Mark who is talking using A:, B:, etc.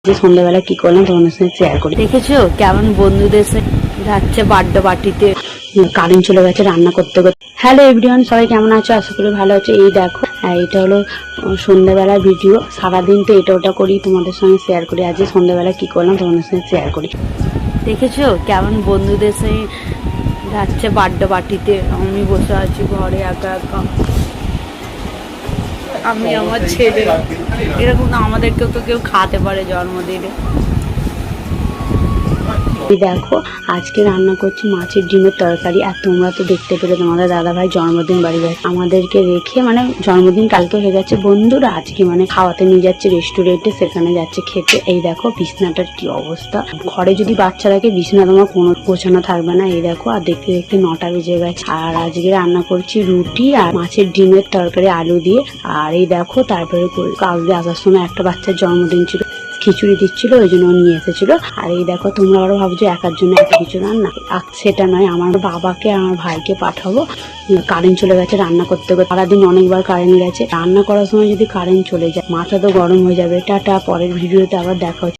A: যে সন্ধ্যাবেলা কি করলাম তোমাদের সঙ্গে শেয়ার করি।
B: দেখেছো কেমন বন্ধুদের সাথে যাচ্ছে বার্থডে পার্টিতে,
A: কারেন্ট চলে গেছে রান্না করতে করতে। হ্যালো এভরিওয়ান, সবাই কেমন আছো? আশা করি ভালো আছে। এই দেখো, এটা হলো সন্ধ্যাবেলার ভিডিও। সারাদিন তো এটা ওটা করি, তোমাদের সঙ্গে শেয়ার করি। আজকে সন্ধ্যাবেলা কি করলাম তোমাদের সঙ্গে শেয়ার করি।
B: দেখেছো কেমন বন্ধুদের সাথে যাচ্ছে বার্থডে পার্টিতে। আমি বসে আছি ঘরে একা একা, আমি আমার ছেলে। এরকম না আমাদেরকেও তো কেউ খাওয়াতে পারে জন্মদিনে।
A: দেখো আজকে রান্না করছি মাছের ডিমের তরকারি। আর তোমরা তো দেখতে পেলে তোমাদের দাদা ভাই জন্মদিন বাড়ি গেছে, আমাদেরকে রেখে, মানে জন্মদিন কালকে হয়ে গেছে বন্ধুরা, আজকে মানে খাওয়াতে নিয়ে যাচ্ছে রেস্টুরেন্টে, সেখানে যাচ্ছে খেতে। এই দেখো বিছনাটার কি অবস্থা। ঘরে যদি বাচ্চা রাখে বিছনা তোমার কোনো গোছানো থাকবে না। এই দেখো, আর দেখতে দেখতে 9টা বেজে গেছে। আর আজকে রান্না করছি রুটি আর মাছের ডিমের তরকারি আলু দিয়ে। আর এই দেখো তারপরে কালকে আসার সময় একটা বাচ্চার জন্মদিন ছিল, খিচুড়ি দিচ্ছিল, ওই জন্য নিয়ে এসেছিল। আর এই দেখো, তোমরা আরো ভাবছো একার জন্য এত কিছু রান্না, সেটা নয়, আমার বাবাকে আমার ভাইকে পাঠাবো। কারেন্ট চলে গেছে রান্না করতে করতে। সারাদিন অনেকবার কারেন্ট গেছে, রান্না করার সময় যদি কারেন্ট চলে যায় মাথা তো গরম হয়ে যাবে। টাটা, পরের ভিডিওতে আবার দেখা হচ্ছে।